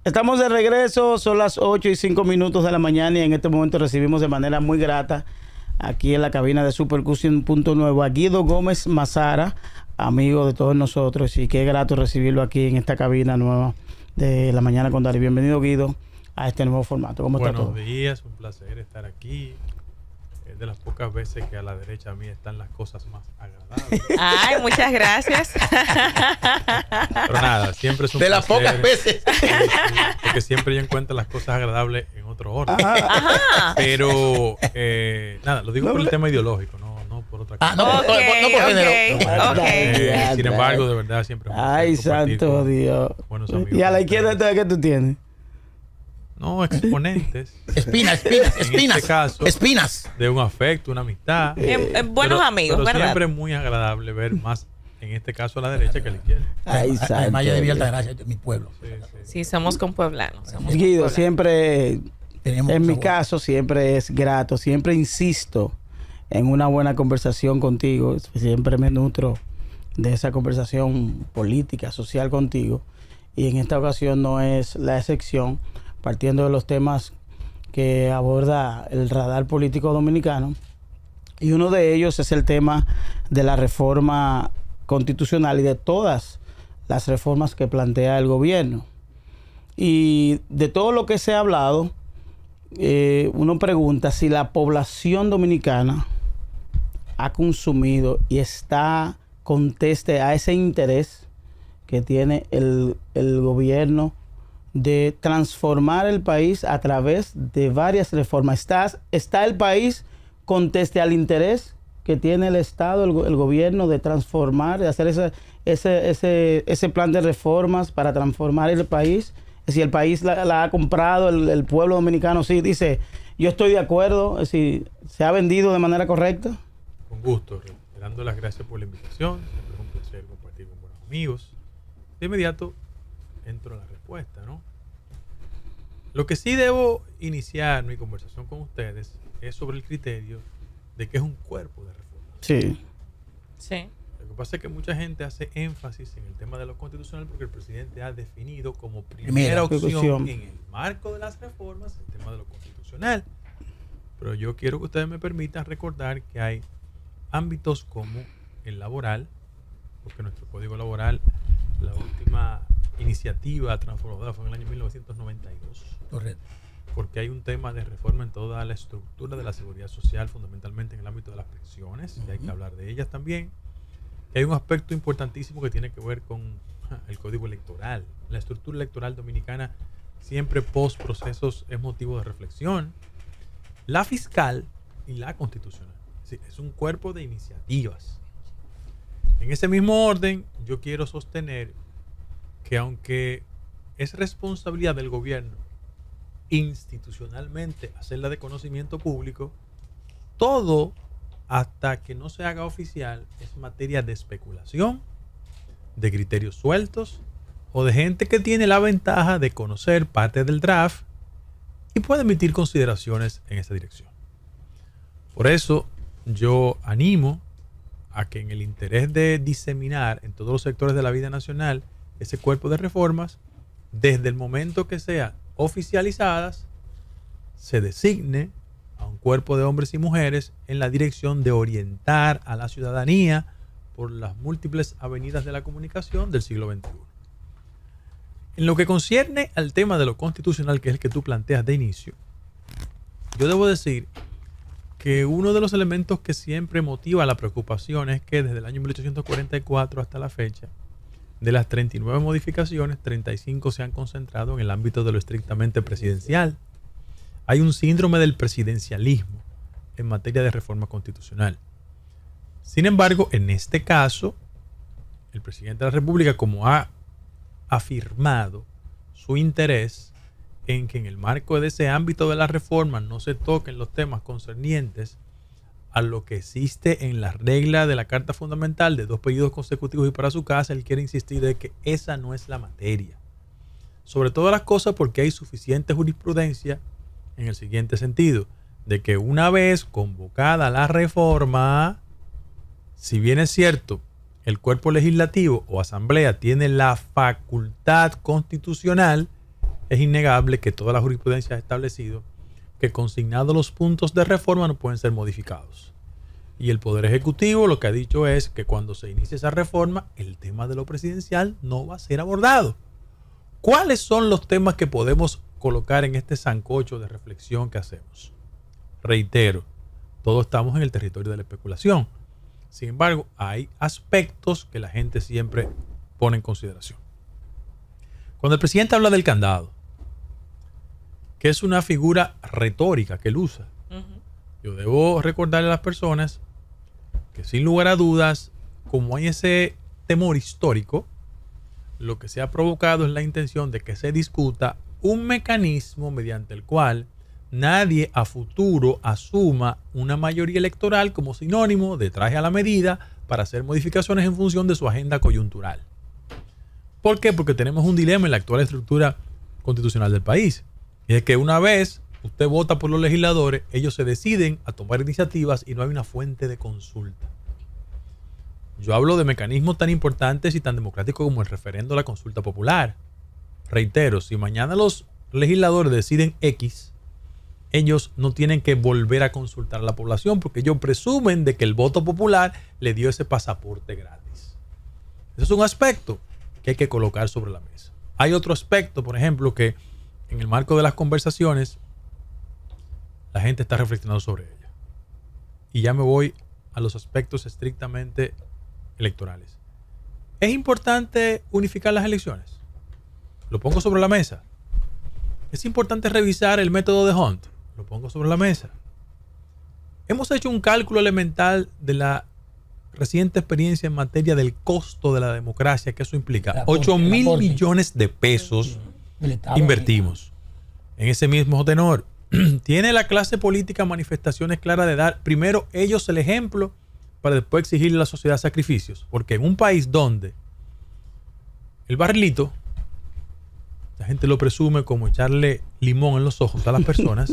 Estamos de regreso, son las 8:05 de la mañana y en este momento recibimos de manera muy grata aquí en la cabina de Supercusion Punto Nuevo a Guido Gómez Mazara, amigo de todos nosotros, y qué grato recibirlo aquí en esta cabina nueva de La Mañana con Dari. Bienvenido, Guido, a este nuevo formato. ¿Cómo está todo? Buenos días, un placer estar aquí. Es de las pocas veces que a la derecha mía están las cosas más agradables. Ay, muchas gracias. Pero nada, siempre es un de placer. las pocas veces. Porque siempre yo encuentro las cosas agradables en otro orden. Ajá. Pero nada, lo digo por el tema ideológico, no por otra cosa. No por género. Ok. Sin embargo, de verdad, siempre es un Ay, placer compartir santo con Dios. buenos amigos. ¿Y a la como izquierda ustedes. qué tú tienes? No, exponentes. Espinas. En este caso, Espinas. de un afecto, una amistad. Buenos amigos, pero ¿verdad? siempre es muy agradable ver más, en este caso, a la derecha que a la izquierda. Ay, santo Además, yo de Villa Dios. Altagracia, mi pueblo. Sí, somos compueblanos. Guido, siempre, Tenemos en mi sabor. caso, siempre es grato, siempre insisto en una buena conversación contigo, siempre me nutro de esa conversación política, social contigo, y en esta ocasión no es la excepción, partiendo de los temas que aborda el radar político dominicano, y uno de ellos es el tema de la reforma constitucional y de todas las reformas que plantea el gobierno. Y de todo lo que se ha hablado, uno pregunta si la población dominicana ha consumido y está conteste a ese interés que tiene el gobierno de transformar el país a través de varias reformas. ¿Está el país conteste al interés que tiene el Estado, el gobierno, de transformar, de hacer ese plan de reformas para transformar el país? Si el país la ha comprado, el pueblo dominicano sí dice, yo estoy de acuerdo, si se ha vendido de manera correcta. Con gusto, dando las gracias por la invitación. Siempre es un placer compartir con buenos amigos. De inmediato entro a la respuesta, ¿no? Lo que sí debo iniciar mi conversación con ustedes es sobre el criterio de que es un cuerpo de reforma. Sí. Sí. Lo que pasa es que mucha gente hace énfasis en el tema de lo constitucional porque el presidente ha definido como primera opción en el marco de las reformas el tema de lo constitucional. Pero yo quiero que ustedes me permitan recordar que hay ámbitos como el laboral, porque nuestro código laboral, la última iniciativa transformadora fue en el año 1992. Correcto. Porque hay un tema de reforma en toda la estructura de la seguridad social, fundamentalmente en el ámbito de las pensiones, y hay que hablar de ellas también. Y hay un aspecto importantísimo que tiene que ver con el código electoral. La estructura electoral dominicana siempre post procesos es motivo de reflexión. La fiscal y la constitucional. Es un cuerpo de iniciativas. En ese mismo orden, yo quiero sostener que aunque es responsabilidad del gobierno institucionalmente hacerla de conocimiento público, todo hasta que no se haga oficial es materia de especulación, de criterios sueltos o de gente que tiene la ventaja de conocer parte del draft y puede emitir consideraciones en esa dirección. Por eso yo animo a que en el interés de diseminar en todos los sectores de la vida nacional ese cuerpo de reformas, desde el momento que sean oficializadas, se designe a un cuerpo de hombres y mujeres en la dirección de orientar a la ciudadanía por las múltiples avenidas de la comunicación del siglo XXI. En lo que concierne al tema de lo constitucional, que es el que tú planteas de inicio, yo debo decir que uno de los elementos que siempre motiva la preocupación es que desde el año 1844 hasta la fecha, de las 39 modificaciones, 35 se han concentrado en el ámbito de lo estrictamente presidencial. Hay un síndrome del presidencialismo en materia de reforma constitucional. Sin embargo, en este caso, el presidente de la República, como ha afirmado su interés en que en el marco de ese ámbito de la reforma no se toquen los temas concernientes a lo que existe en la regla de la Carta Fundamental de 2 periodos consecutivos y para su casa, él quiere insistir de que esa no es la materia. Sobre todas las cosas porque hay suficiente jurisprudencia en el siguiente sentido, de que una vez convocada la reforma, si bien es cierto, el cuerpo legislativo o asamblea tiene la facultad constitucional, es innegable que toda la jurisprudencia ha establecido que consignados los puntos de reforma no pueden ser modificados. Y el Poder Ejecutivo lo que ha dicho es que cuando se inicie esa reforma, el tema de lo presidencial no va a ser abordado. ¿Cuáles son los temas que podemos colocar en este sancocho de reflexión que hacemos? Reitero, todos estamos en el territorio de la especulación. Sin embargo, hay aspectos que la gente siempre pone en consideración. Cuando el presidente habla del candado, que es una figura retórica que él usa, yo debo recordarle a las personas que sin lugar a dudas, como hay ese temor histórico, lo que se ha provocado es la intención de que se discuta un mecanismo mediante el cual nadie a futuro asuma una mayoría electoral como sinónimo de traje a la medida para hacer modificaciones en función de su agenda coyuntural. ¿Por qué? Porque tenemos un dilema en la actual estructura constitucional del país. Y es que una vez usted vota por los legisladores, ellos se deciden a tomar iniciativas y no hay una fuente de consulta. Yo hablo de mecanismos tan importantes y tan democráticos como el referendo a la consulta popular. Reitero, si mañana los legisladores deciden X, ellos no tienen que volver a consultar a la población porque ellos presumen de que el voto popular le dio ese pasaporte gratis. Eso es un aspecto que hay que colocar sobre la mesa. Hay otro aspecto, por ejemplo, que en el marco de las conversaciones la gente está reflexionando sobre ella. Y ya me voy a los aspectos estrictamente electorales. ¿Es importante unificar las elecciones? Lo pongo sobre la mesa. ¿Es importante revisar el método de Hunt? Lo pongo sobre la mesa. Hemos hecho un cálculo elemental de la reciente experiencia en materia del costo de la democracia que eso implica. 8.000 millones de pesos invertimos en ese mismo tenor. Tiene la clase política manifestaciones claras de dar primero ellos el ejemplo para después exigirle a la sociedad sacrificios. Porque en un país donde el barrilito, la gente lo presume como echarle limón en los ojos a las personas,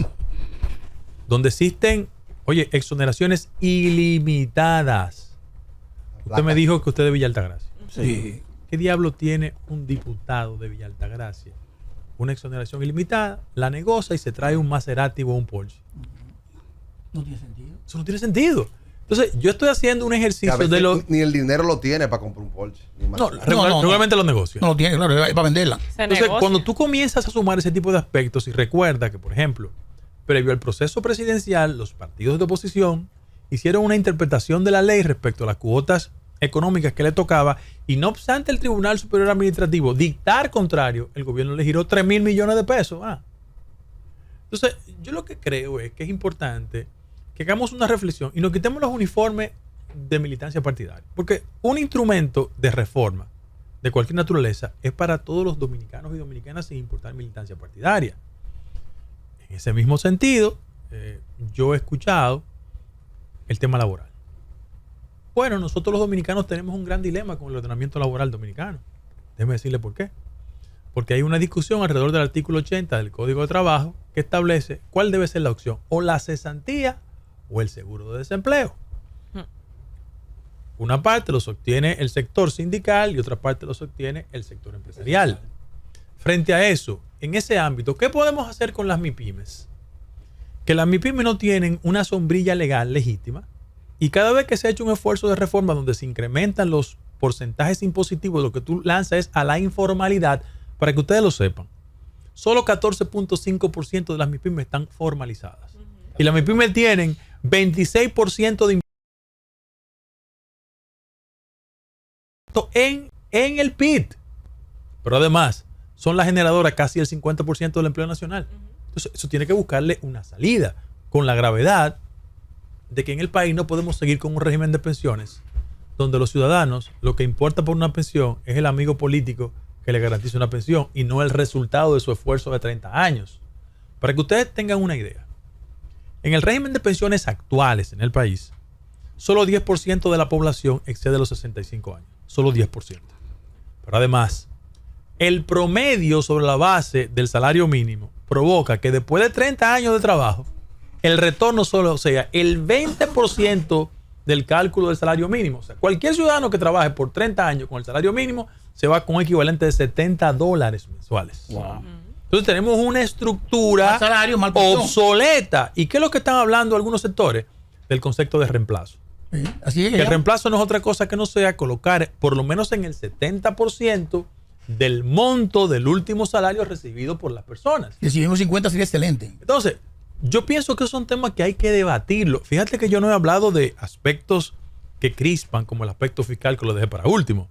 donde existen, oye, exoneraciones ilimitadas. Usted me dijo que usted es de Villa Altagracia. Sí. ¿Qué diablo tiene un diputado de Villa Altagracia? Una exoneración ilimitada, la negocia y se trae un Maserati o un Porsche. No tiene sentido. Eso no tiene sentido. Entonces, yo estoy haciendo un ejercicio de lo... Ni el dinero lo tiene para comprar un Porsche. No, regularmente los negocios. No lo tiene, claro, es para venderla. Entonces, cuando tú comienzas a sumar ese tipo de aspectos y recuerda que, por ejemplo, previo al proceso presidencial, los partidos de oposición hicieron una interpretación de la ley respecto a las cuotas económicas que le tocaba y no obstante el Tribunal Superior Administrativo dictar contrario, el gobierno le giró 3.000 millones de pesos. Entonces, yo lo que creo es que es importante que hagamos una reflexión y nos quitemos los uniformes de militancia partidaria. Porque un instrumento de reforma de cualquier naturaleza es para todos los dominicanos y dominicanas sin importar militancia partidaria. En ese mismo sentido, yo he escuchado el tema laboral. Bueno, nosotros los dominicanos tenemos un gran dilema con el ordenamiento laboral dominicano. Déjeme decirle por qué. Porque hay una discusión alrededor del artículo 80 del Código de Trabajo que establece cuál debe ser la opción, o la cesantía o el seguro de desempleo. Una parte lo sostiene el sector sindical y otra parte lo sostiene el sector empresarial. Frente a eso, en ese ámbito, ¿qué podemos hacer con las MIPYMES? Que las MIPYMES no tienen una sombrilla legal legítima y cada vez que se ha hecho un esfuerzo de reforma donde se incrementan los porcentajes impositivos, lo que tú lanzas es a la informalidad, para que ustedes lo sepan. Solo 14.5% de las MIPYMES están formalizadas. Y las MIPYMES tienen 26% de impuestos en el PIB. Pero además, son las generadoras casi el 50% del empleo nacional. Entonces, eso tiene que buscarle una salida, con la gravedad de que en el país no podemos seguir con un régimen de pensiones donde los ciudadanos, lo que importa por una pensión es el amigo político que le garantiza una pensión y no el resultado de su esfuerzo de 30 años. Para que ustedes tengan una idea, en el régimen de pensiones actuales en el país, solo 10% de la población excede los 65 años. Solo 10%. Pero además, el promedio sobre la base del salario mínimo provoca que después de 30 años de trabajo, el retorno solo sea el 20% del cálculo del salario mínimo. O sea, cualquier ciudadano que trabaje por 30 años con el salario mínimo se va con un equivalente de $70 mensuales. Wow. Entonces tenemos una estructura Mal salario, mal pensión. obsoleta. ¿Y qué es lo que están hablando algunos sectores? Del concepto de reemplazo. Sí, así es Que que el ya. reemplazo no es otra cosa que no sea colocar por lo menos en el 70% del monto del último salario recibido por las personas. Si recibimos 50 sería excelente. Entonces, yo pienso que son temas que hay que debatirlo. Fíjate que yo no he hablado de aspectos que crispan, como el aspecto fiscal, que lo dejé para último.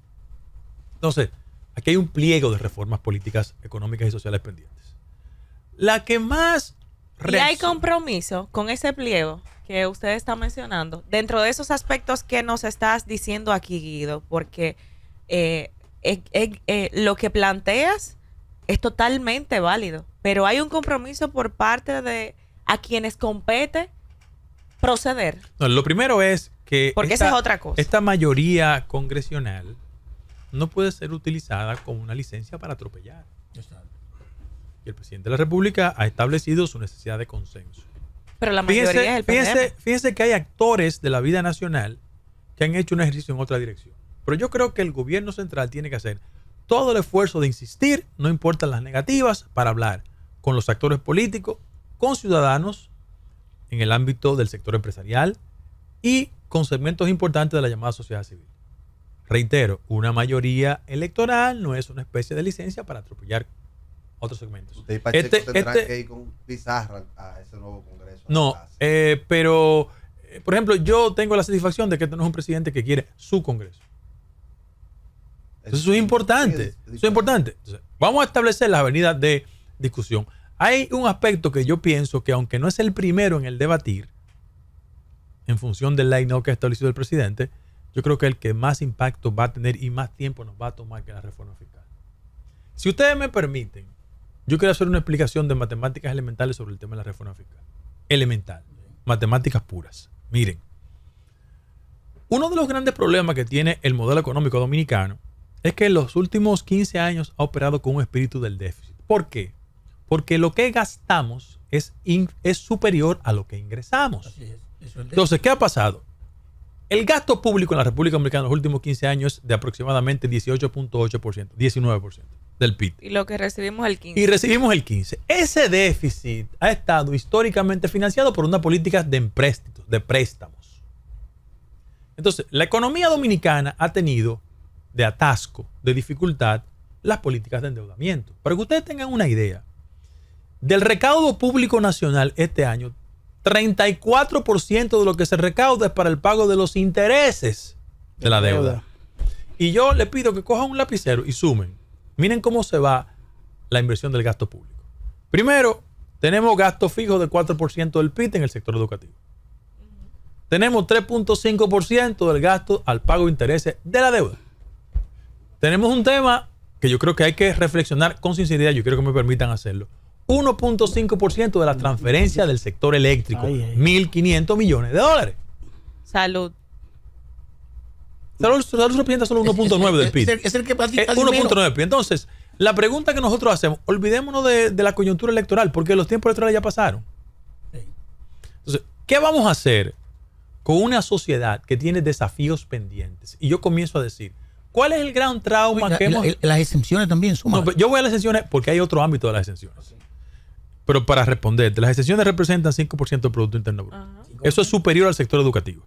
Entonces, aquí hay un pliego de reformas políticas, económicas y sociales pendientes. La que más... Y hay compromiso con ese pliego que usted está mencionando, dentro de esos aspectos que nos estás diciendo aquí, Guido, porque lo que planteas es totalmente válido, pero hay un compromiso por parte de a quienes compete proceder. No, lo primero es que Porque esa es otra cosa. Esta mayoría congresional no puede ser utilizada como una licencia para atropellar. Y el presidente de la República ha establecido su necesidad de consenso. Pero la mayoría es el PRM. Fíjense que hay actores de la vida nacional que han hecho un ejercicio en otra dirección. Pero yo creo que el gobierno central tiene que hacer todo el esfuerzo de insistir, no importan las negativas, para hablar con los actores políticos, con ciudadanos en el ámbito del sector empresarial y con segmentos importantes de la llamada sociedad civil. Reitero, una mayoría electoral no es una especie de licencia para atropellar otros segmentos. Usted y Pacheco tendrán que ir con Pizarra a ese nuevo congreso. No, pero, por ejemplo, yo tengo la satisfacción de que este no es un presidente que quiere su congreso. Eso es importante. Eso es importante. Entonces, vamos a establecer las avenidas de discusión. Hay un aspecto que yo pienso que, aunque no es el primero en el debatir, en función del line-up que ha establecido el presidente, yo creo que el que más impacto va a tener y más tiempo nos va a tomar que la reforma fiscal. Si ustedes me permiten, yo quiero hacer una explicación de matemáticas elementales sobre el tema de la reforma fiscal. Elemental. Matemáticas puras. Miren. Uno de los grandes problemas que tiene el modelo económico dominicano es que en los últimos 15 años ha operado con un espíritu del déficit. ¿Por qué? Porque lo que gastamos es superior a lo que ingresamos. Así es. Eso es Entonces, ¿qué ha pasado? El gasto público en la República Dominicana en los últimos 15 años es de aproximadamente 18.8%, 19% del PIB. Y lo que recibimos el 15%. Y recibimos el 15%. Ese déficit ha estado históricamente financiado por una política de empréstitos, de préstamos. Entonces, la economía dominicana ha tenido de atasco, de dificultad, las políticas de endeudamiento. Para que ustedes tengan una idea, del recaudo público nacional este año, 34% de lo que se recauda es para el pago de los intereses de la deuda. Y yo le pido que cojan un lapicero y sumen. Miren cómo se va la inversión del gasto público. Primero, tenemos gasto fijo de 4% del PIB en el sector educativo. Tenemos 3.5% del gasto al pago de intereses de la deuda. Tenemos un tema que yo creo que hay que reflexionar con sinceridad. Yo quiero que me permitan hacerlo. 1.5% de la transferencia del sector eléctrico. 1.500 millones de dólares. Salud. Salud representa solo 1.9 del PIB. Es el que para ti casi 1.9 menos. del PIB. Entonces, la pregunta que nosotros hacemos, olvidémonos de la coyuntura electoral, porque los tiempos electorales ya pasaron. Sí. Entonces, ¿qué vamos a hacer con una sociedad que tiene desafíos pendientes? Y yo comienzo a decir, ¿cuál es el gran trauma que hemos... Las exenciones también suman. No, pero yo voy a las exenciones porque hay otro ámbito de las exenciones. Pero para responderte, las exenciones representan 5% del Producto Interno Bruto. Ajá. Eso es superior al sector educativo.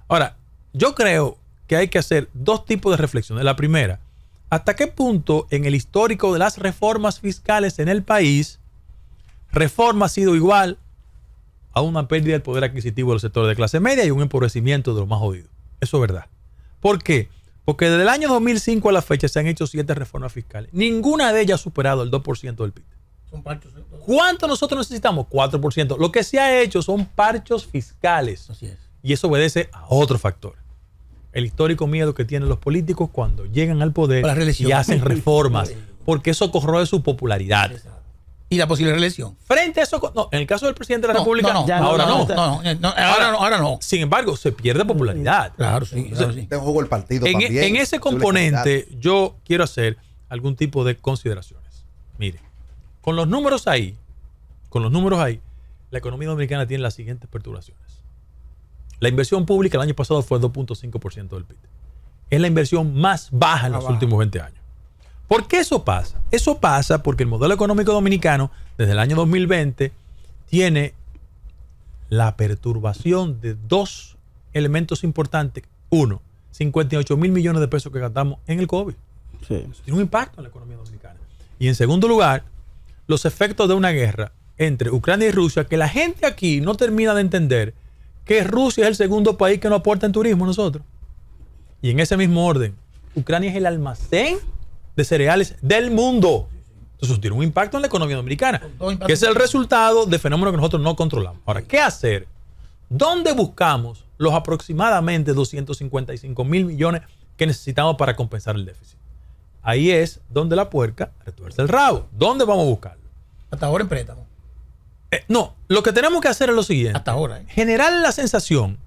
Ahora, yo creo que hay que hacer dos tipos de reflexiones. La primera, ¿hasta qué punto en el histórico de las reformas fiscales en el país, reforma ha sido igual a una pérdida del poder adquisitivo del sector de clase media y un empobrecimiento de los más jodidos? Eso es verdad. ¿Por qué? Porque desde el año 2005 a la fecha se han hecho 7 reformas fiscales. Ninguna de ellas ha superado el 2% del PIB. Son parchos. ¿Cuánto nosotros necesitamos? 4%. Lo que se ha hecho son parchos fiscales. Así es. Y eso obedece a otro factor. El histórico miedo que tienen los políticos cuando llegan al poder Para la reelección. y hacen reformas. Porque eso corroe su popularidad. Y la posible reelección. Frente a eso, no, en el caso del presidente de la República, ya ahora no. Ahora no. Sin embargo, se pierde popularidad. Claro, sí. Claro, sí. Está en juego el partido En también. ese componente, yo quiero hacer algún tipo de consideraciones. Mire, con los números ahí, la economía dominicana tiene las siguientes perturbaciones. La inversión pública el año pasado fue 2.5% del PIB. Es la inversión más baja en los últimos 20 años. ¿Por qué eso pasa? Eso pasa porque el modelo económico dominicano, desde el año 2020, tiene la perturbación de dos elementos importantes. Uno, 58 mil millones de pesos que gastamos en el COVID. Sí. Eso tiene un impacto en la economía dominicana. Y en segundo lugar, los efectos de una guerra entre Ucrania y Rusia, que la gente aquí no termina de entender que Rusia es el segundo país que nos aporta en turismo a nosotros. Y en ese mismo orden, Ucrania es el almacén de cereales del mundo. Entonces eso tiene un impacto en la economía dominicana, que es el resultado de fenómenos que nosotros no controlamos. Ahora, ¿qué hacer? ¿Dónde buscamos los aproximadamente 255 mil millones que necesitamos para compensar el déficit? Ahí es donde la puerca retuerce el rabo. ¿Dónde vamos a buscarlo? Hasta ahora en préstamo. No, lo que tenemos que hacer es lo siguiente. Hasta ahora. Generar la sensación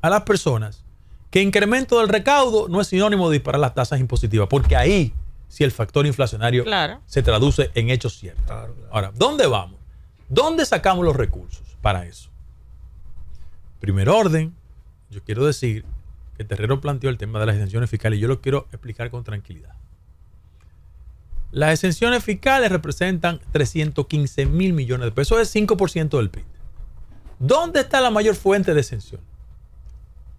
a las personas que incremento del recaudo no es sinónimo de disparar las tasas impositivas, porque ahí sí el factor inflacionario Claro. se traduce en hechos ciertos. Claro. Ahora, ¿dónde vamos? ¿Dónde sacamos los recursos para eso? Primer orden, yo quiero decir que Terrero planteó el tema de las exenciones fiscales y yo lo quiero explicar con tranquilidad. Las exenciones fiscales representan 315 mil millones de pesos, es 5% del PIB. ¿Dónde está la mayor fuente de exención?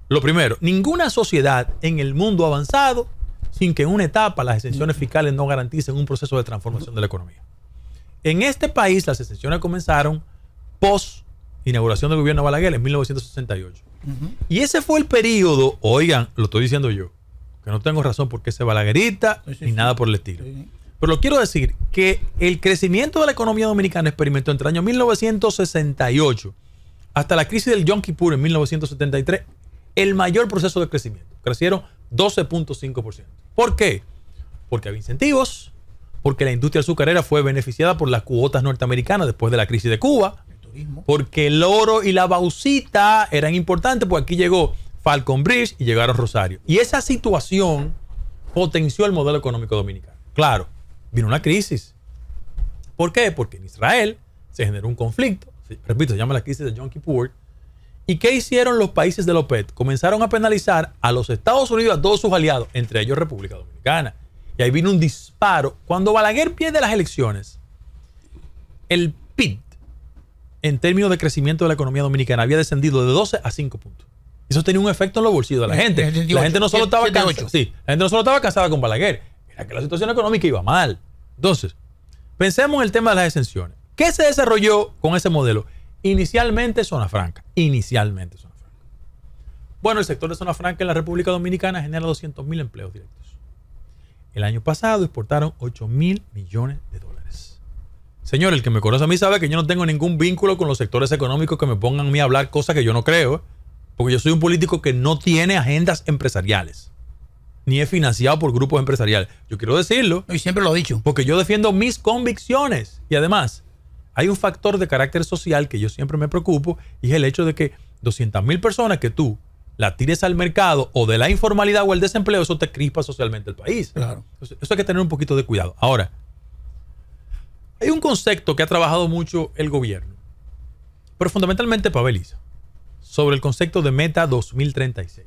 Lo primero, ninguna sociedad en el mundo avanzado sin que en una etapa las exenciones fiscales no garanticen un proceso de transformación de la economía. En este país las exenciones comenzaron post inauguración del gobierno Balaguer en 1968. Y ese fue el periodo, oigan, lo estoy diciendo yo, que no tengo razón porque sea balaguerita ni nada por el estilo. Pero lo quiero decir que el crecimiento de la economía dominicana experimentó entre el año 1968 hasta la crisis del Yom Kippur en 1973 el mayor proceso de crecimiento. Crecieron 12.5%. ¿Por qué? Porque había incentivos, porque la industria azucarera fue beneficiada por las cuotas norteamericanas después de la crisis de Cuba, porque el oro y la bauxita eran importantes, porque aquí llegó Falcon Bridge y llegaron Rosario. Y esa situación potenció el modelo económico dominicano. Claro, vino una crisis. ¿Por qué? Porque en Israel se generó un conflicto, repito, se llama la crisis de Yom Kippur. ¿Y qué hicieron los países de la OPEP? Comenzaron a penalizar a los Estados Unidos y a todos sus aliados, entre ellos República Dominicana. Y ahí vino un disparo. Cuando Balaguer pierde las elecciones, el PIB, en términos de crecimiento de la economía dominicana, había descendido de 12 a 5 puntos. Eso tenía un efecto en los bolsillos de la gente. La gente no solo estaba cansada. Sí, la gente no solo estaba cansada con Balaguer, era que la situación económica iba mal. Entonces, pensemos en el tema de las exenciones. ¿Qué se desarrolló con ese modelo? Inicialmente Zona Franca. Bueno, el sector de Zona Franca en la República Dominicana genera 200.000 empleos directos. El año pasado exportaron 8.000 millones de dólares. Señor, el que me conoce a mí sabe que yo no tengo ningún vínculo con los sectores económicos que me pongan a mí a hablar cosas que yo no creo, porque yo soy un político que no tiene agendas empresariales, ni es financiado por grupos empresariales. Yo quiero decirlo. Y siempre lo he dicho. Porque yo defiendo mis convicciones. Y además, hay un factor de carácter social que yo siempre me preocupo, y es el hecho de que 200.000 personas que tú la tires al mercado o de la informalidad o el desempleo, eso te crispa socialmente el país. Claro. Entonces, eso hay que tener un poquito de cuidado. Ahora, hay un concepto que ha trabajado mucho el gobierno, pero fundamentalmente Paveliza, sobre el concepto de Meta 2036,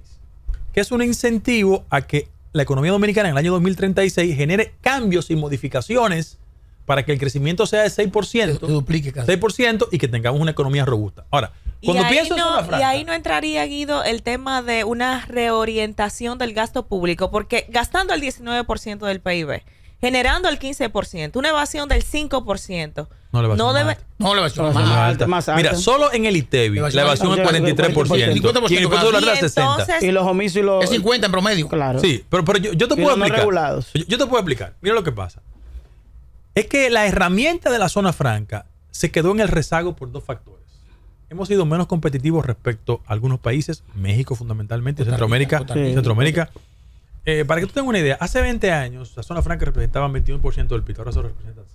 que es un incentivo a que la economía dominicana en el año 2036 genere cambios y modificaciones para que el crecimiento sea de 6%, Se duplique casi. 6% y que tengamos una economía robusta. Ahora, cuando pienso en Zona Franca, y ahí no entraría, Guido, el tema de una reorientación del gasto público, porque gastando el 19% del PIB, generando el 15%, una evasión del 5%, no le va a no debe... No, le va a ser Más más alta, más alta. mira, solo en el ITEVI la evasión es 43%. Y en el impuesto de la red 60%. Y los homicidios y los... Es 50 en promedio. Claro. Sí, pero yo te Y puedo los no explicar. regulados. Yo te puedo explicar. Mira lo que pasa. Es que la herramienta de la Zona Franca se quedó en el rezago por dos factores. Hemos sido menos competitivos respecto a algunos países, México fundamentalmente, Centroamérica. Para que tú tengas una idea, hace 20 años la Zona Franca representaba 21% del PIB, ahora solo representan 6%.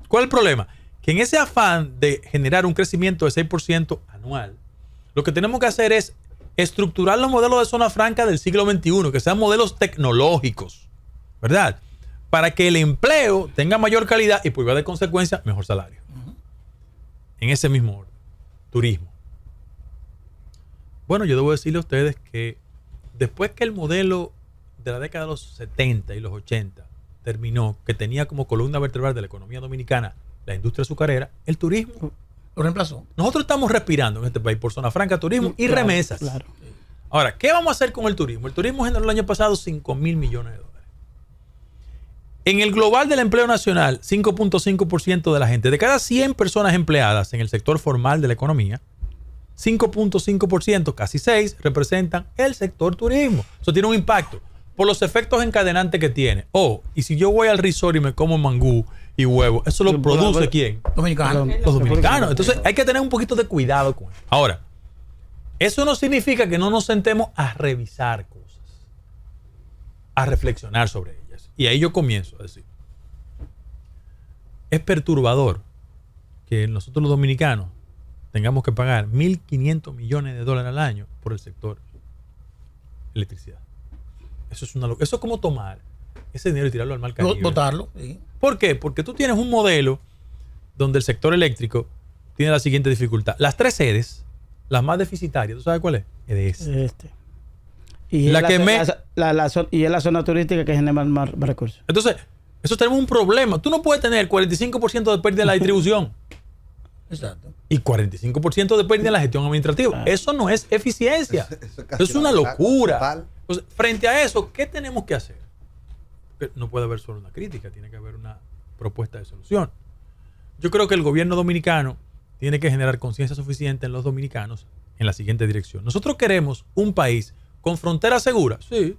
¿Cuál es el problema? Que en ese afán de generar un crecimiento de 6% anual, lo que tenemos que hacer es estructurar los modelos de Zona Franca del siglo XXI, que sean modelos tecnológicos, ¿verdad? Para que el empleo tenga mayor calidad y por vía de consecuencia, mejor salario. En ese mismo orden. Turismo. Bueno, yo debo decirle a ustedes que después que el modelo de la década de los 70 y los 80 determinó que tenía como columna vertebral de la economía dominicana la industria azucarera, el turismo. Lo reemplazó. Nosotros estamos respirando en este país por zona franca, turismo y Claro, remesas. Claro. Ahora, ¿qué vamos a hacer con el turismo? El turismo generó el año pasado 5.000 millones de dólares. En el global del empleo nacional, 5.5% de la gente, de cada 100 personas empleadas en el sector formal de la economía, 5.5%, casi 6, representan el sector turismo. Eso tiene un impacto por los efectos encadenantes que tiene. Y si yo voy al resort y me como mangú y huevo, ¿eso lo produce quién? Dominicano. Los dominicanos. Entonces hay que tener un poquito de cuidado con eso. Ahora, eso no significa que no nos sentemos a revisar cosas, a reflexionar sobre ellas. Y ahí yo comienzo a decir, es perturbador que nosotros los dominicanos tengamos que pagar 1.500 millones de dólares al año por el sector electricidad. Eso es como tomar ese dinero y tirarlo al mar Caribe. Botarlo. Sí. ¿Por qué? Porque tú tienes un modelo donde el sector eléctrico tiene la siguiente dificultad. Las 3 sedes, las más deficitarias, ¿tú sabes cuál es? EDS. Y La es que y es la zona turística que genera más recursos. Entonces, eso tenemos un problema. Tú no puedes tener 45% de pérdida en la distribución Exacto. y 45% de pérdida en la gestión administrativa. Eso no es eficiencia. Eso es una locura. Total. Entonces, frente a eso, ¿qué tenemos que hacer? Porque no puede haber solo una crítica, tiene que haber una propuesta de solución. Yo creo que el gobierno dominicano tiene que generar conciencia suficiente en los dominicanos en la siguiente dirección. Nosotros queremos un país con frontera segura. Sí.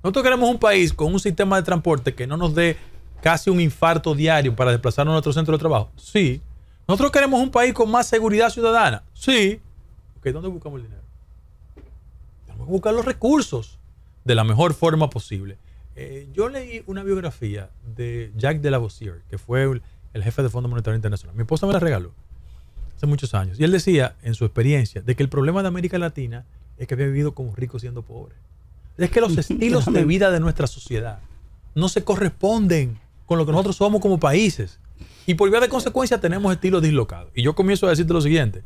Nosotros queremos un país con un sistema de transporte que no nos dé casi un infarto diario para desplazarnos a nuestro centro de trabajo. Sí. Nosotros queremos un país con más seguridad ciudadana. Sí. Ok, ¿dónde buscamos el dinero? Tenemos que buscar los recursos de la mejor forma posible. Yo leí una biografía de Jacques de Lavoisier, que fue el jefe del Fondo Monetario Internacional. Mi esposa me la regaló hace muchos años. Y él decía, en su experiencia, de que el problema de América Latina es que había vivido como rico siendo pobre. Es que los estilos de vida de nuestra sociedad no se corresponden con lo que nosotros somos como países. Y por vía de consecuencia tenemos estilos dislocados. Y yo comienzo a decirte lo siguiente.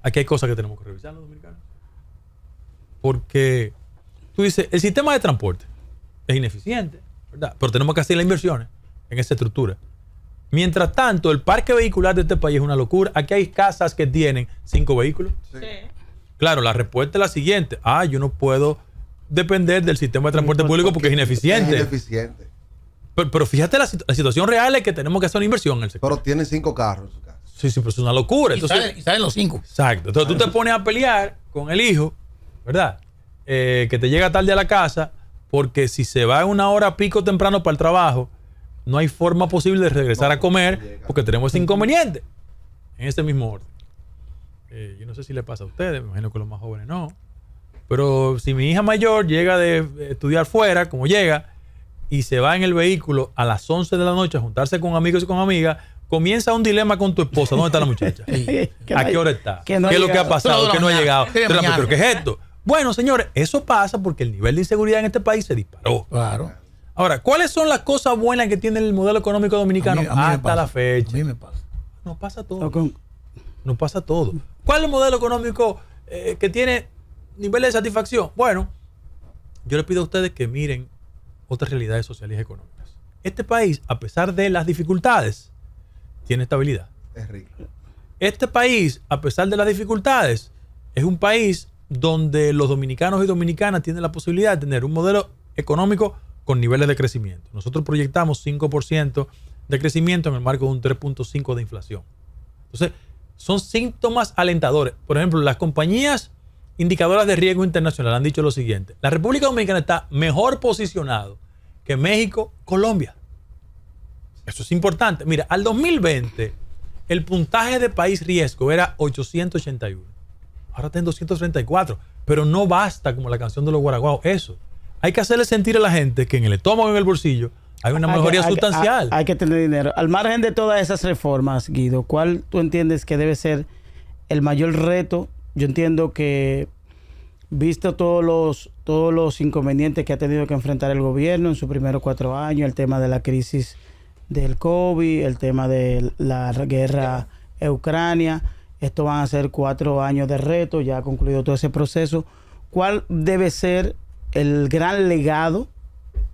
Aquí hay cosas que tenemos que revisar los dominicanos. Porque tú dices, el sistema de transporte es ineficiente, ¿verdad? Pero tenemos que hacer las inversiones en esa estructura. Mientras tanto, el parque vehicular de este país es una locura. Aquí hay casas que tienen 5 vehículos. Sí. Claro, la respuesta es la siguiente. Yo no puedo depender del sistema de transporte público porque es ineficiente. Es ineficiente. Pero fíjate, la situación real es que tenemos que hacer una inversión en el sector. Pero tienen 5 carros en su casa. Sí, pero es una locura. Entonces, Y salen los 5. exacto. Entonces tú te pones a pelear con el hijo, ¿verdad? Que te llega tarde a la casa, porque si se va en una hora pico temprano para el trabajo, no hay forma posible de regresar a comer porque tenemos ese inconveniente. En ese mismo orden. Yo no sé si le pasa a ustedes, me imagino que los más jóvenes no. Pero si mi hija mayor llega de estudiar fuera, como llega, y se va en el vehículo a las 11 de la noche a juntarse con amigos y con amigas, comienza un dilema con tu esposa. ¿Dónde está la muchacha? ¿A qué hora está? ¿Qué es lo que ha pasado? ¿Qué no ha llegado? ¿Pero qué es esto? Bueno, señores, eso pasa porque el nivel de inseguridad en este país se disparó. Claro. Ahora, ¿cuáles son las cosas buenas que tiene el modelo económico dominicano hasta la fecha? A mí me pasa. No pasa todo. No pasa todo. ¿Cuál es el modelo económico que tiene niveles de satisfacción? Bueno, yo les pido a ustedes que miren otras realidades sociales y económicas. Este país, a pesar de las dificultades, tiene estabilidad. Es rico. Este país, a pesar de las dificultades, es un país donde los dominicanos y dominicanas tienen la posibilidad de tener un modelo económico con niveles de crecimiento. Nosotros proyectamos 5% de crecimiento en el marco de un 3.5% de inflación. Entonces, son síntomas alentadores. Por ejemplo, las compañías indicadoras de riesgo internacional han dicho lo siguiente. La República Dominicana está mejor posicionado que México, Colombia. Eso es importante. Mira, al 2020, el puntaje de país riesgo era 881. Ahora está en 234. Pero no basta como la canción de los guaraguaos. Eso. Hay que hacerle sentir a la gente que en el estómago y en el bolsillo hay una mejoría sustancial. Hay que tener dinero. Al margen de todas esas reformas, Guido, ¿cuál tú entiendes que debe ser el mayor reto? Yo entiendo que, visto todos los inconvenientes que ha tenido que enfrentar el gobierno en sus primeros 4 años, el tema de la crisis del COVID, el tema de la guerra en Ucrania, esto van a ser 4 años de reto, ya ha concluido todo ese proceso. ¿Cuál debe ser el gran legado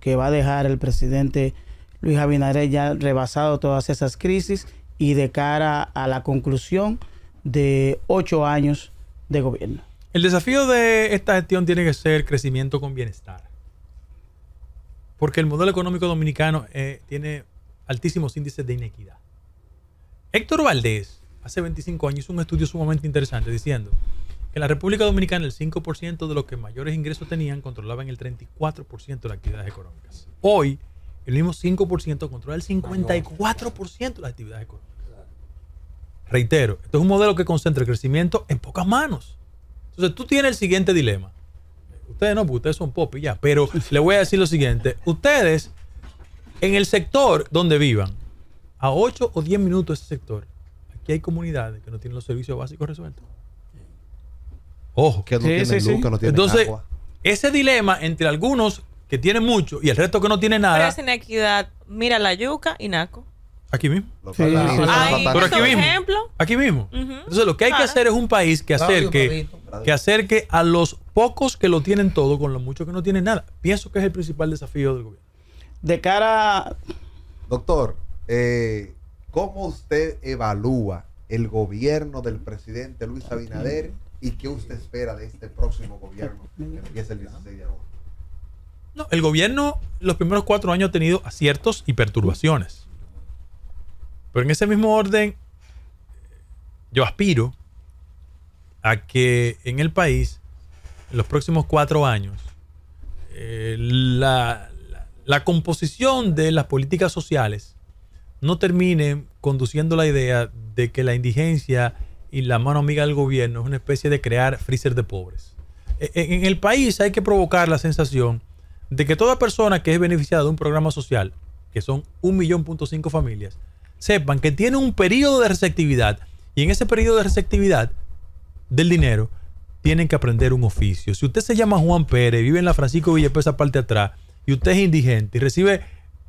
que va a dejar el presidente Luis Abinader ya rebasado todas esas crisis y de cara a la conclusión de 8 años de gobierno. El desafío de esta gestión tiene que ser crecimiento con bienestar. Porque el modelo económico dominicano tiene altísimos índices de inequidad. Héctor Valdés, hace 25 años, hizo un estudio sumamente interesante diciendo que en la República Dominicana el 5% de los que mayores ingresos tenían controlaban el 34% de las actividades económicas. Hoy, el mismo 5% controla el 54% de las actividades económicas. Reitero, esto es un modelo que concentra el crecimiento en pocas manos. Entonces tú tienes el siguiente dilema. Ustedes no, porque ustedes son pop y ya. Pero le voy a decir lo siguiente. Ustedes, en el sector donde vivan, a 8 o 10 minutos de ese sector, aquí hay comunidades que no tienen los servicios básicos resueltos. Ojo. Que no tienen luz, que no tienen Entonces, agua. ese dilema entre algunos que tienen mucho y el resto que no tiene Pero nada, esa inequidad, mira la yuca y Naco. aquí mismo. Los Sí, patatas, sí, los sí. Ahí, patatas. Pero aquí mismo. ejemplo. Aquí mismo. Ujú. Entonces, lo que hay que Claro. hacer es un país que Claudio, acerque a los pocos que lo tienen todo con los muchos que no tienen nada. Pienso que es el principal desafío del gobierno. De cara, Doctor, ¿cómo usted evalúa el gobierno del presidente Luis Abinader y qué usted espera de este próximo gobierno que empieza el 16 de agosto? No, el gobierno los primeros 4 años ha tenido aciertos y perturbaciones. Pero en ese mismo orden, yo aspiro a que en el país, en los próximos 4 años, la composición de las políticas sociales no termine conduciendo la idea de que la indigencia y la mano amiga del gobierno es una especie de crear freezer de pobres. En el país hay que provocar la sensación de que toda persona que es beneficiada de un programa social, que son 1,5 millones familias, sepan que tiene un periodo de receptividad y en ese periodo de receptividad del dinero tienen que aprender un oficio. Si usted se llama Juan Pérez, vive en la Francisco Villapesa parte de atrás y usted es indigente y recibe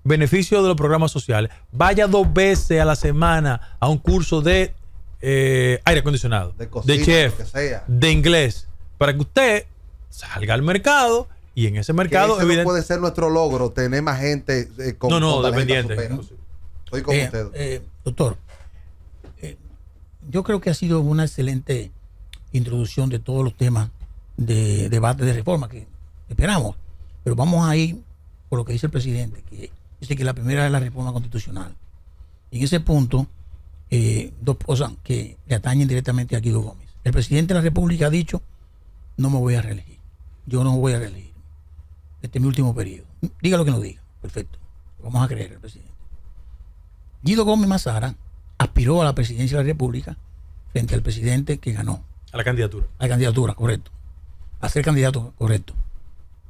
beneficios de los programas sociales, vaya 2 veces a la semana a un curso de aire acondicionado, De cocina, de chef, lo que sea. de inglés, para que usted salga al mercado y en ese mercado Que ese no puede ser nuestro logro, tener más gente con No, con tarjeta dependiente. supera. Estoy con usted. Doctor, yo creo que ha sido una excelente introducción de todos los temas de debate de reforma que esperamos. Pero vamos a ir por lo que dice el presidente, que dice que la primera es la reforma constitucional. Y en ese punto, 2 cosas que le atañen directamente a Guido Gómez. El presidente de la República ha dicho, no me voy a reelegir. Yo no me voy a reelegir. Este es mi último periodo. Diga lo que no diga. Perfecto. Vamos a creer al presidente. Guido Gómez Mazara aspiró a la presidencia de la República frente al presidente que ganó. a la candidatura. A la candidatura, correcto. A ser candidato, correcto.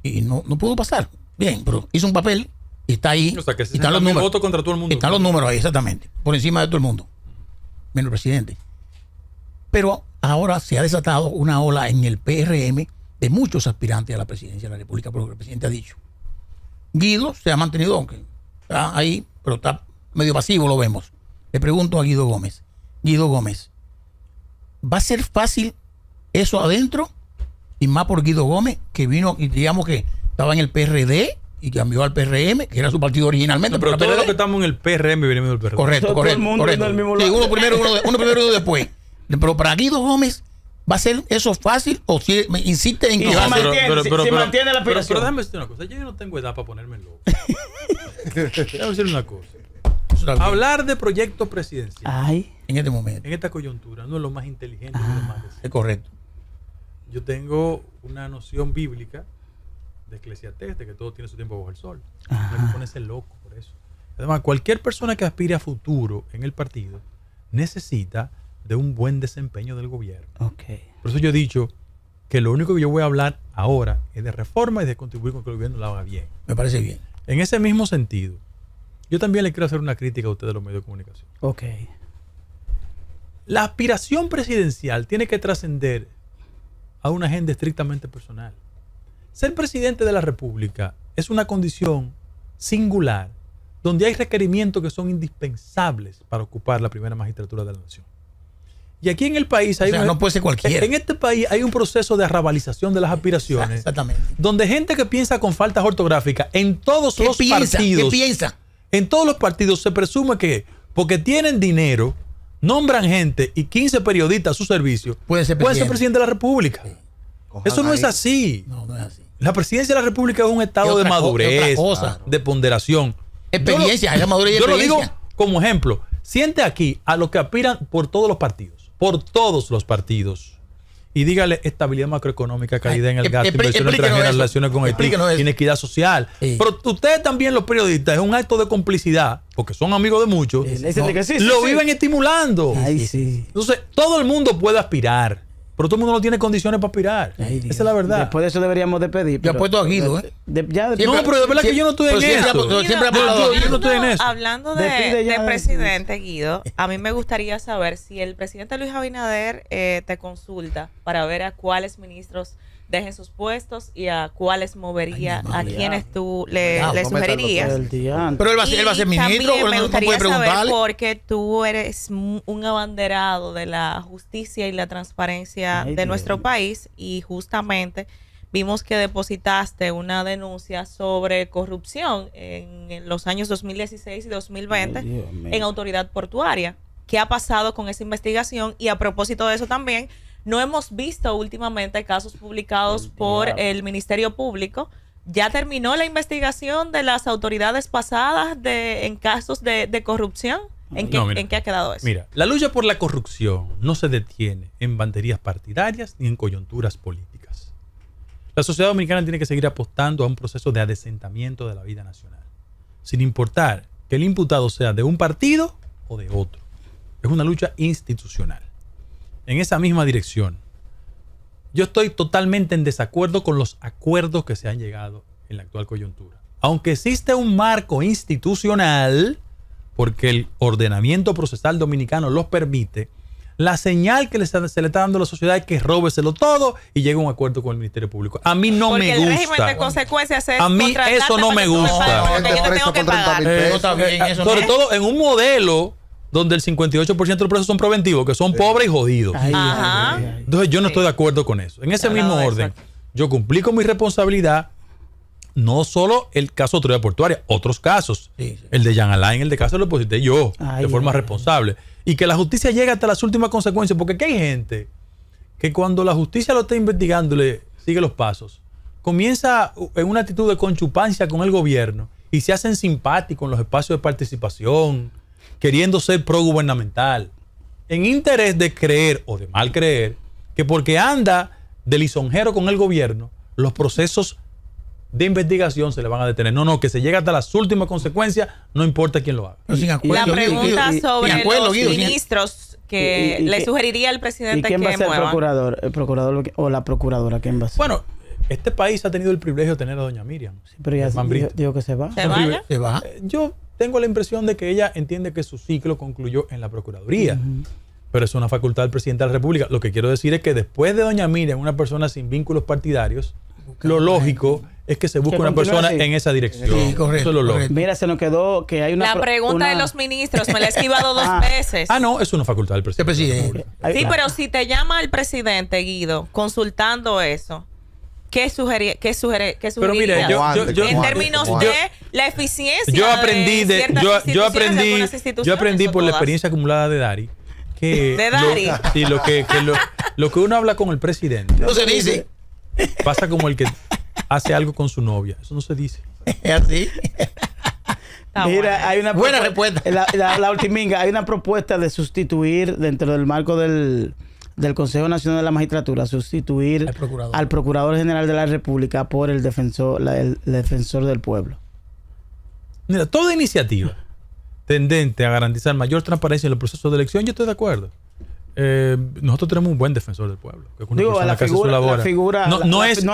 Y no pudo pasar. Bien, pero hizo un papel y está ahí. O sea, que y están los 60.000 números. votos contra todo el mundo. Están los números ahí, exactamente. Por encima de todo el mundo. Menos el presidente. Pero ahora se ha desatado una ola en el PRM de muchos aspirantes a la presidencia de la República, por lo que el presidente ha dicho. Guido se ha mantenido, aunque está ahí, pero está medio pasivo, lo vemos. Le pregunto a Guido Gómez. Guido Gómez, ¿va a ser fácil eso adentro? Y más por Guido Gómez, que vino y digamos que estaba en el PRD y cambió al PRM, que era su partido originalmente. No, pero era todos PRD. los que estamos en el PRM venimos del PRD. Correcto, Todo correcto. el mundo correcto. en el mismo Sí, lado. uno primero y uno después. Pero para Guido Gómez, ¿va a ser eso fácil o si me insiste en Y que se va a ser? mantiene, se mantiene la pero aspiración. déjame decir una cosa. Yo no tengo edad para ponerme loco. Déjame decir una cosa. Eso está bien, Hablar de proyecto presidencial Ay, en este momento. en esta coyuntura no es lo más inteligente ni lo más decente. Es correcto. Yo tengo una noción bíblica de Eclesiastés, de que todo tiene su tiempo bajo el sol. No hay que ponerse loco por eso. Además, cualquier persona que aspire a futuro en el partido necesita de un buen desempeño del gobierno. ok. Por eso yo he dicho que lo único que yo voy a hablar ahora es de reforma y de contribuir con que el gobierno lo haga bien. Me parece bien. En ese mismo sentido, yo también le quiero hacer una crítica a ustedes de los medios de comunicación. Ok. La aspiración presidencial tiene que trascender a una agenda estrictamente personal. Ser presidente de la República es una condición singular donde hay requerimientos que son indispensables para ocupar la primera magistratura de la nación. Y aquí en el país hay no puede ser cualquiera. En este país hay un proceso de arrabalización de las aspiraciones. Exactamente. Donde gente que piensa con faltas ortográficas en todos los partidos. ¿Qué piensa? En todos los partidos se presume que porque tienen dinero, nombran gente y 15 periodistas a su servicio, puede ser presidente de la República. Sí. Eso no es así. No es así. La presidencia de la República es un estado de madurez, de ponderación. Experiencia, yo lo digo como ejemplo. Siente aquí a los que aspiran por todos los partidos, y dígale estabilidad macroeconómica, caída en el gasto, inversión extranjera, relaciones con Haití, inequidad social. Sí. Pero ustedes también, los periodistas, es un acto de complicidad, porque son amigos de muchos, lo viven estimulando. Entonces, todo el mundo puede aspirar, pero todo el mundo no tiene condiciones para aspirar. Esa es la verdad. Después de eso deberíamos de pedir. Yo apuesto a Guido, no, pero de verdad que yo no estoy en eso. Yo no estoy en eso. Hablando de presidente, Guido, a mí me gustaría saber si el presidente Luis Abinader te consulta para ver a cuáles ministros dejen sus puestos y a cuáles movería, a quienes tú le sugerirías. Pero él va a ser ministro. También me gustaría saber, porque tú eres un abanderado de la justicia y la transparencia de nuestro país, y justamente vimos que depositaste una denuncia sobre corrupción en los años 2016 y 2020 en Autoridad Portuaria. ¿Qué ha pasado con esa investigación? Y a propósito de eso también, no hemos visto últimamente casos publicados por el Ministerio Público. ¿Ya terminó la investigación de las autoridades pasadas en casos de corrupción? ¿En qué ha quedado eso? Mira, la lucha por la corrupción no se detiene en banderías partidarias ni en coyunturas políticas. La sociedad dominicana tiene que seguir apostando a un proceso de adesentamiento de la vida nacional, sin importar que el imputado sea de un partido o de otro. Es una lucha institucional. En esa misma dirección, yo estoy totalmente en desacuerdo con los acuerdos que se han llegado en la actual coyuntura. Aunque existe un marco institucional, porque el ordenamiento procesal dominicano los permite, la señal que se le está dando a la sociedad es que róbeselo todo y llegue a un acuerdo con el Ministerio Público. A mí no me gusta. Porque el régimen de consecuencias es a mí eso no me gusta. Sobre todo en un modelo donde el 58% de los presos son preventivos, que son pobres y jodidos. Entonces yo no estoy de acuerdo con eso. En ese mismo orden, yo cumplí con mi responsabilidad, no solo el caso de Autoridad Portuaria, otros casos. El de Jean Alain, el de caso lo deposité yo, de forma responsable. Y que la justicia llegue hasta las últimas consecuencias, porque aquí hay gente que cuando la justicia lo está investigando, le sigue los pasos, comienza en una actitud de conchupancia con el gobierno y se hacen simpáticos en los espacios de participación, queriendo ser pro-gubernamental, en interés de creer o de mal creer que porque anda de lisonjero con el gobierno, los procesos de investigación se le van a detener. No, que se llegue hasta las últimas consencias, no importa quién lo haga. La pregunta sobre los ministros que le sugeriría al presidente que muevan. ¿Y quién va a ser el procurador o la procuradora? ¿Quién va a ser? Bueno, este país ha tenido el privilegio de tener a doña Miriam. Sí, pero ya dijo que se va. ¿Se va? Yo tengo la impresión de que ella entiende que su ciclo concluyó en la Procuraduría. Pero es una facultad del presidente de la República. Lo que quiero decir es que después de doña Miriam, una persona sin vínculos partidarios, lo lógico es que se busque una persona en esa dirección. Sí, correcto, eso es lo lógico. Mira, se nos quedó que hay una... La pregunta de los ministros me la he esquivado 2 veces. No, es una facultad del presidente. Sí, pero si te llama el presidente, Guido, consultando eso, ¿qué sugeriría? Pero mire, en términos de la eficiencia. Yo aprendí por la experiencia acumulada de Dari que lo que uno habla con el presidente no se dice. Pasa como el que hace algo con su novia. Eso no se dice. ¿Es así? Mira, hay una buena respuesta. La ultiminga, hay una propuesta de sustituir dentro del marco del Consejo Nacional de la Magistratura, sustituir al Procurador General de la República por el defensor del pueblo. Mira, toda iniciativa tendente a garantizar mayor transparencia en los procesos de elección, yo estoy de acuerdo. Nosotros tenemos un buen defensor del pueblo, que es una persona que hace su labor. No es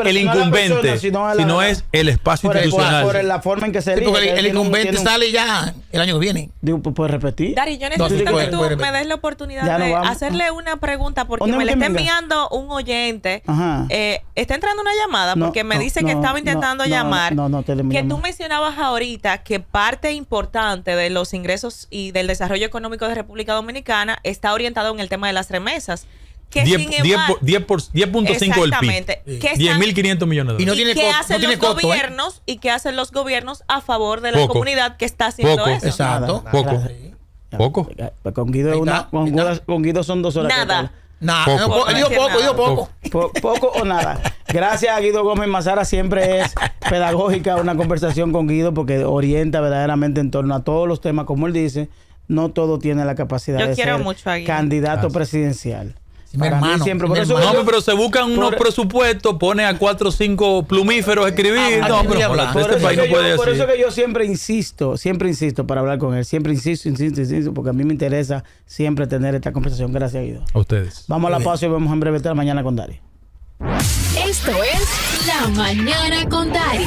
el incumbente, sino es el espacio institucional. Por la forma en que se elige. Porque el incumbente sale ya el año que viene. Digo, ¿puedes repetir? Dari, yo No, necesito sí, que tú puede me des la oportunidad Ya no de vamos. hacerle una pregunta porque ¿Dónde me le que está venga? enviando un oyente. Ajá. Está entrando una llamada No, porque me no, dice que no, estaba intentando no, llamar. no, te le que enviamos. tú mencionabas ahorita que parte importante de los ingresos y del desarrollo económico de República Dominicana está orientado en el tema de las remesas. Que 10.5 el PIB. exactamente. Sí. ¿Qué 10.500 millones de Y no dólares. ¿Y tiene qué costo, hacen no tiene los costo, gobiernos y qué hacen los gobiernos a favor de la Poco. comunidad que está haciendo Poco. eso? Exacto. Nada, Poco. nada. Poco. Pues con Guido, es Ahí una, está, ahí está. con Guido son 2 horas. Nada. Nada, Poco. no, Por digo decir poco, nada. digo poco. Poco o nada. Gracias a Guido Gómez Mazara, siempre es pedagógica una conversación con Guido porque orienta verdaderamente en torno a todos los temas, como él dice, no todo tiene la capacidad Yo de quiero ser mucho a Guido. candidato Gracias. presidencial. Sí, mi Para mí hermano, siempre, mi por eso hermano. No, pero se buscan unos presupuestos, pone a 4 o 5 plumíferos a escribir. No, aquí pero habla. este país no puede por eso decir. que yo siempre insisto para hablar con él, siempre insisto, porque a mí me interesa siempre tener esta conversación. Gracias, Guido. A ustedes. Vamos a la Muy bien. pausa y vemos en breve mañana con Dari. Esto es La Mañana con Dari.